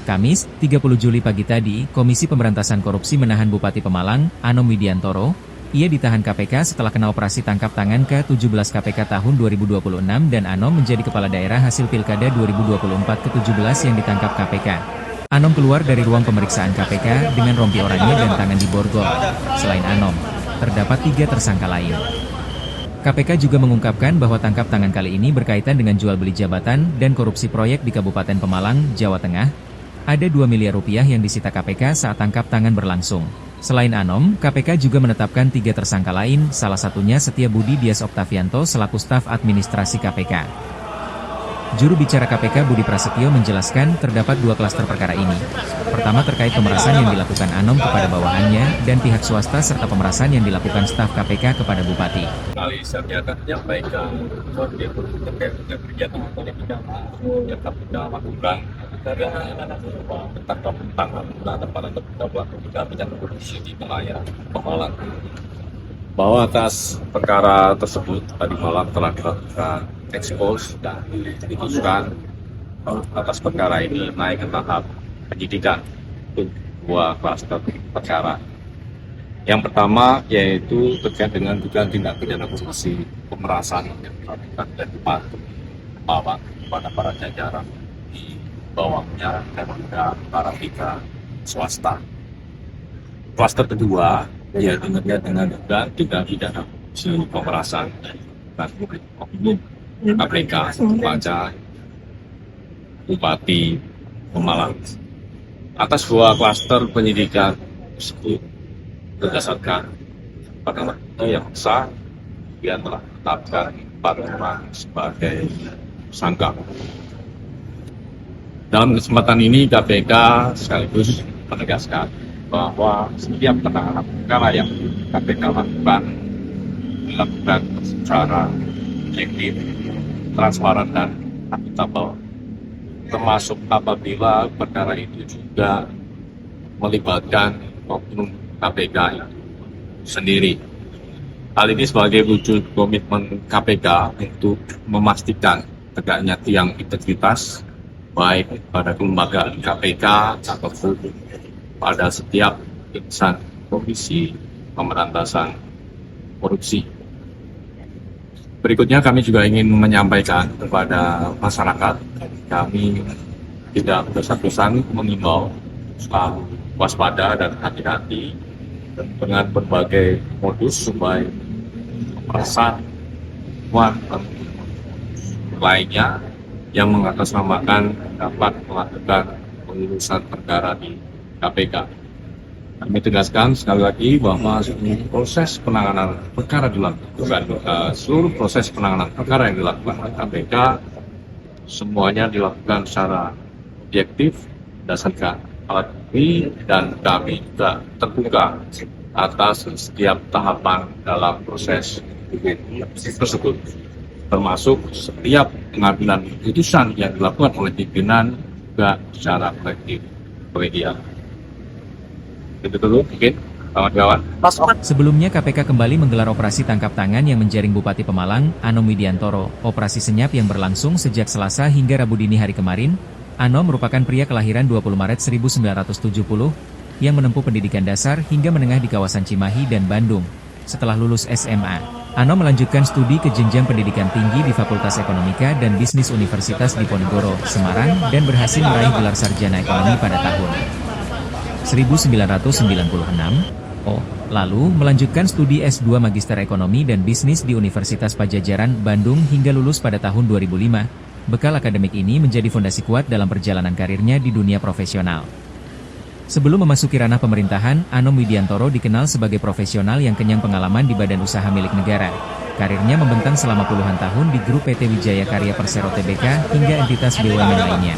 Kamis, 30 Juli pagi tadi, Komisi Pemberantasan Korupsi menahan Bupati Pemalang, Anom Widiantoro. Ia ditahan KPK setelah kena operasi tangkap tangan ke-17 KPK tahun 2026 dan Anom menjadi kepala daerah hasil Pilkada 2024 ke-17 yang ditangkap KPK. Anom keluar dari ruang pemeriksaan KPK dengan rompi oranye dan tangan diborgol. Selain Anom, terdapat 3 tersangka lain. KPK juga mengungkapkan bahwa tangkap tangan kali ini berkaitan dengan jual beli jabatan dan korupsi proyek di Kabupaten Pemalang, Jawa Tengah. Ada 2 miliar rupiah yang disita KPK saat tangkap tangan berlangsung. Selain Anom, KPK juga menetapkan 3 tersangka lain, salah satunya Setia Budi Dias Oktavianto selaku staf administrasi KPK. Juru bicara KPK Budi Prasetyo menjelaskan terdapat 2 klaster perkara ini. Pertama terkait pemerasan yang dilakukan Anom kepada bawahannya dan pihak swasta serta pemerasan yang dilakukan staf KPK kepada Bupati. Kali saya akan menyampaikan terkait dengan kegiatan politik yang KPK lakukan tentang terhadap para terduga pelaku tindak korupsi di wilayah Pemalang. Bahwa atas perkara tersebut tadi malam telah dilakukan ekspos dan diputuskan atas perkara ini naik ke tahap penyidikan untuk 2 klaster perkara. Yang pertama yaitu terkait dengan dugaan tindak pidana korupsi pemerasan yang dilakukan dan dipatuhi Pemalang kepada para jajaran di bawahnya dan juga para pihak swasta. Klaster kedua yaitu terkait dengan dugaan tindak pidana korupsi pemerasan dan oknum KPK kepada Bupati Pemalang. Atas 2 klaster penyidikan tersebut berdasarkan pada waktu yang sah, dia telah menetapkan 4 orang sebagai tersangka. Dalam kesempatan ini KPK sekaligus menegaskan bahwa setiap penanganan perkara yang KPK lakukan dilakukan secara objektif, transparan dan akuntabel, termasuk apabila perkara itu juga melibatkan oknum KPK sendiri. Hal ini sebagai wujud komitmen KPK untuk memastikan tegaknya tiang integritas baik pada kelembagaan KPK ataupun pada setiap insan Komisi Pemberantasan Korupsi. Berikutnya kami juga ingin menyampaikan kepada masyarakat, kami tidak bosan-bosan mengimbau selalu waspada dan hati-hati dengan berbagai modus supaya pemerasan uang lainnya yang mengatasnamakan dapat melakukan pengurusan perkara di KPK. Kami tegaskan sekali lagi bahwa proses penanganan perkara dilakukan, seluruh proses penanganan perkara yang dilakukan oleh KPK semuanya dilakukan secara objektif berdasarkan alat bukti dan kami juga terbuka atas setiap tahapan dalam proses tersebut, termasuk setiap pengambilan keputusan yang dilakukan oleh pimpinan juga secara kolektif kolegial. Itu dulu mungkin kawan-kawan. Sebelumnya KPK kembali menggelar operasi tangkap tangan yang menjaring Bupati Pemalang, Anom Widiantoro. Operasi senyap yang berlangsung sejak Selasa hingga Rabu dini hari kemarin. Anom merupakan pria kelahiran 20 Maret 1970 yang menempuh pendidikan dasar hingga menengah di kawasan Cimahi dan Bandung. Setelah lulus SMA, Anom melanjutkan studi ke jenjang pendidikan tinggi di Fakultas Ekonomika dan Bisnis Universitas Diponegoro, Semarang dan berhasil meraih gelar sarjana ekonomi pada tahun 1996. Lalu melanjutkan studi S2 Magister Ekonomi dan Bisnis di Universitas Padjadjaran, Bandung hingga lulus pada tahun 2005. Bekal akademik ini menjadi fondasi kuat dalam perjalanan karirnya di dunia profesional. Sebelum memasuki ranah pemerintahan, Anom Widiantoro dikenal sebagai profesional yang kenyang pengalaman di badan usaha milik negara. Karirnya membentang selama puluhan tahun di grup PT Wijaya Karya Persero Tbk hingga entitas BUMN lainnya.